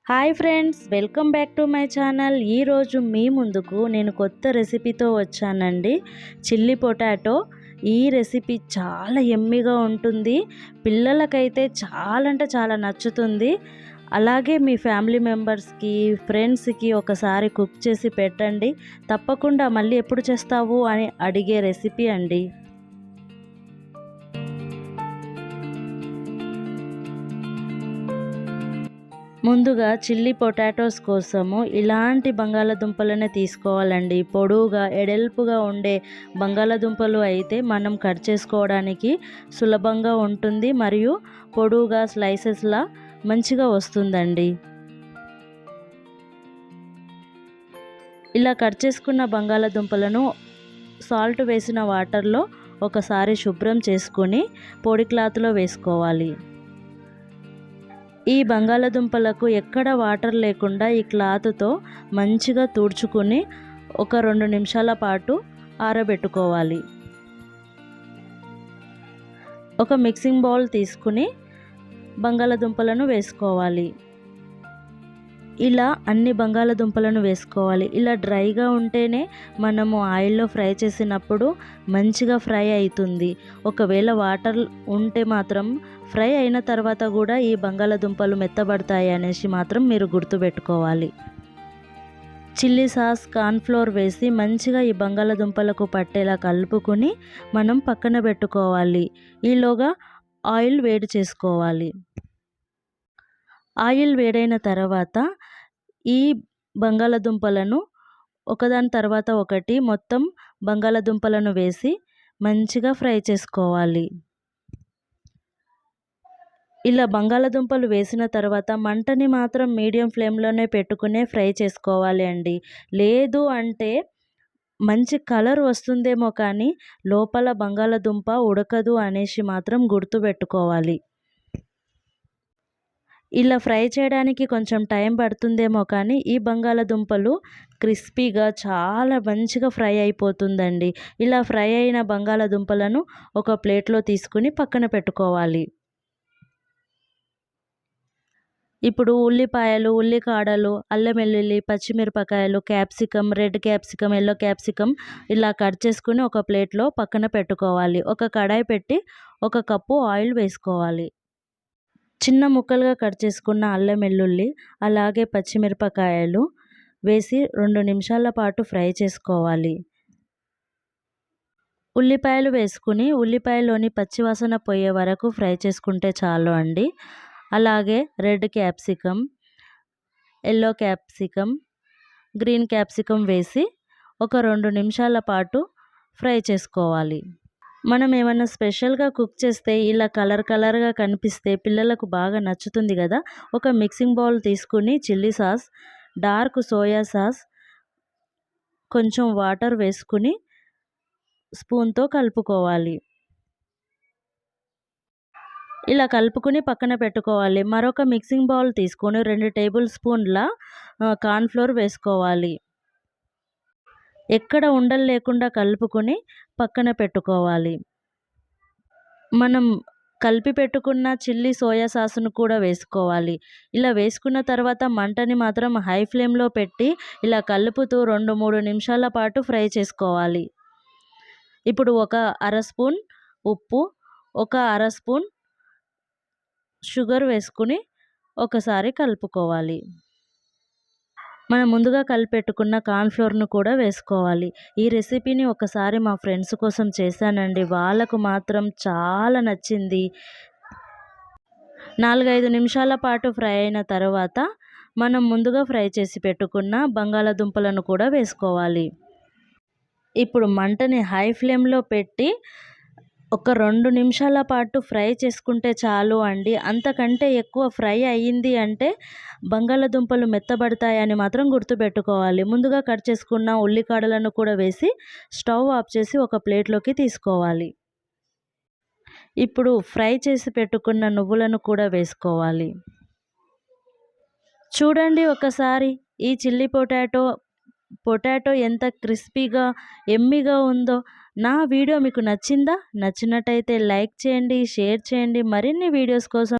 Hi friends, welcome back to my channel. ఈరోజు మీ ముందుకు నేను కొత్త రెసిపీతో వచ్చానండి. Chilli potato. ఈ రెసిపీ చాలా యమ్మీగా ఉంటుంది. పిల్లలకైతే చాలా అంటే చాలా నచ్చుతుంది. అలాగే మీ ఫ్యామిలీ మెంబర్స్కి, ఫ్రెండ్స్కి ఒకసారి కుక్ చేసి పెట్టండి. తప్పకుండా మళ్ళీ ఎప్పుడు చేస్తావు అని అడిగే రెసిపీ అండి. ముందుగా చిల్లీ పొటాటోస్ కోసము ఇలాంటి బంగాళదుంపలనే తీసుకోవాలండి. పొడవుగా ఎడల్పుగా ఉండే బంగాళదుంపలు అయితే మనం కట్ చేసుకోవడానికి సులభంగా ఉంటుంది, మరియు పొడవుగా స్లైసెస్లా మంచిగా వస్తుందండి. ఇలా కట్ చేసుకున్న బంగాళదుంపలను సాల్ట్ వేసిన వాటర్లో ఒకసారి శుభ్రం చేసుకొని పొడి క్లాత్లో వేసుకోవాలి. ఈ బంగాళదుంపలకు ఎక్కడ వాటర్ లేకుండా ఈ క్లాత్తో మంచిగా తుడుచుకొని ఒక 2 నిమిషాల పాటు ఆరబెట్టుకోవాలి. ఒక మిక్సింగ్ బౌల్ తీసుకుని బంగాళదుంపలను వేసుకోవాలి. ఇలా అన్ని బంగాళదుంపలను వేసుకోవాలి. ఇలా డ్రైగా ఉంటేనే మనము ఆయిల్లో ఫ్రై చేసినప్పుడు మంచిగా ఫ్రై అవుతుంది. ఒకవేళ వాటర్ ఉంటే మాత్రం ఫ్రై అయిన తర్వాత కూడా ఈ బంగాళదుంపలు మెత్తబడతాయి అనేసి మాత్రం మీరు గుర్తుపెట్టుకోవాలి. చిల్లీ సాస్, కార్న్ఫ్లోర్ వేసి మంచిగా ఈ బంగాళదుంపలకు పట్టేలా కలుపుకొని మనం పక్కన పెట్టుకోవాలి. ఈలోగా ఆయిల్ వేడి చేసుకోవాలి. ఆయిల్ వేడైన తర్వాత ఈ బంగాళదుంపలను ఒకదాని తర్వాత ఒకటి మొత్తం బంగాళదుంపలను వేసి మంచిగా ఫ్రై చేసుకోవాలి. ఇలా బంగాళదుంపలు వేసిన తర్వాత మంటని మాత్రం మీడియం ఫ్లేమ్లోనే పెట్టుకునే ఫ్రై చేసుకోవాలి అండి. లేదు అంటే మంచి కలర్ వస్తుందేమో కానీ లోపల బంగాళదుంప ఉడకదు అనేసి మాత్రం గుర్తుపెట్టుకోవాలి. ఇలా ఫ్రై చేయడానికి కొంచెం టైం పడుతుందేమో కానీ ఈ బంగాళదుంపలు క్రిస్పీగా చాలా మంచిగా ఫ్రై అయిపోతుందండి. ఇలా ఫ్రై అయిన బంగాళదుంపలను ఒక ప్లేట్లో తీసుకుని పక్కన పెట్టుకోవాలి. ఇప్పుడు ఉల్లిపాయలు, ఉల్లికాడలు, అల్లం వెల్లుల్లి, పచ్చిమిరపకాయలు, capsicum, red capsicum, yellow capsicum ఇలా కట్ చేసుకుని ఒక ప్లేట్లో పక్కన పెట్టుకోవాలి. ఒక కడాయి పెట్టి 1 కప్పు ఆయిల్ వేసుకోవాలి. చిన్న ముక్కలుగా కట్ చేసుకున్న అల్లం వెల్లుల్లి అలాగే పచ్చిమిరపకాయలు వేసి 2 నిమిషాల పాటు ఫ్రై చేసుకోవాలి. ఉల్లిపాయలు వేసుకుని ఉల్లిపాయలోని పచ్చివాసన పోయే వరకు ఫ్రై చేసుకుంటే చాలు అండి. అలాగే red capsicum, yellow capsicum, green capsicum వేసి ఒక 2 నిమిషాల పాటు ఫ్రై చేసుకోవాలి. మనం ఏమైనా స్పెషల్గా కుక్ చేస్తే ఇలా కలర్గా కనిపిస్తే పిల్లలకు బాగా నచ్చుతుంది కదా. ఒక మిక్సింగ్ బౌల్ తీసుకుని chilli sauce, dark soya sauce, కొంచెం వాటర్ వేసుకుని స్పూన్తో కలుపుకోవాలి. ఇలా కలుపుకుని పక్కన పెట్టుకోవాలి. మరొక మిక్సింగ్ బౌల్ తీసుకొని 2 టేబుల్ స్పూన్ల కార్న్ఫ్లోర్ వేసుకోవాలి. ఎక్కడ ఉండలు లేకుండా కలుపుకొని పక్కన పెట్టుకోవాలి. మనం కలిపి పెట్టుకున్న చిల్లీ సోయా సాస్ను కూడా వేసుకోవాలి. ఇలా వేసుకున్న తర్వాత మంటని మాత్రం హై ఫ్లేమ్లో పెట్టి ఇలా కలుపుతూ 2-3 నిమిషాల పాటు ఫ్రై చేసుకోవాలి. ఇప్పుడు ఒక అర స్పూన్ ఉప్పు, ఒక అర స్పూన్ షుగర్ వేసుకుని ఒకసారి కలుపుకోవాలి. మనం ముందుగా కలిపెట్టుకున్న కార్న్ఫ్లోర్ను కూడా వేసుకోవాలి. ఈ రెసిపీని ఒకసారి మా ఫ్రెండ్స్ కోసం చేశానండి. వాళ్ళకు మాత్రం చాలా నచ్చింది. 4-5 నిమిషాల పాటు ఫ్రై అయిన తర్వాత మనం ముందుగా ఫ్రై చేసి పెట్టుకున్న బంగాళదుంపలను కూడా వేసుకోవాలి. ఇప్పుడు మంటని హై ఫ్లేమ్లో పెట్టి ఒక 2 నిమిషాల పాటు ఫ్రై చేసుకుంటే చాలు అండి. అంతకంటే ఎక్కువ ఫ్రై అయ్యింది అంటే బంగాళదుంపలు మెత్తబడతాయని మాత్రం గుర్తుపెట్టుకోవాలి. ముందుగా కట్ చేసుకున్న ఉల్లికాడలను కూడా వేసి స్టవ్ ఆఫ్ చేసి ఒక ప్లేట్లోకి తీసుకోవాలి. ఇప్పుడు ఫ్రై చేసి పెట్టుకున్న నువ్వులను కూడా వేసుకోవాలి. చూడండి ఒకసారి ఈ చిల్లీ పొటాటో ఎంత క్రిస్పీగా యమ్మీగా ఉందో. నా వీడియో మీకు నచ్చిందా? నచ్చినట్టయితే లైక్ చేయండి, షేర్ చేయండి. మరిన్ని వీడియోస్ కోసం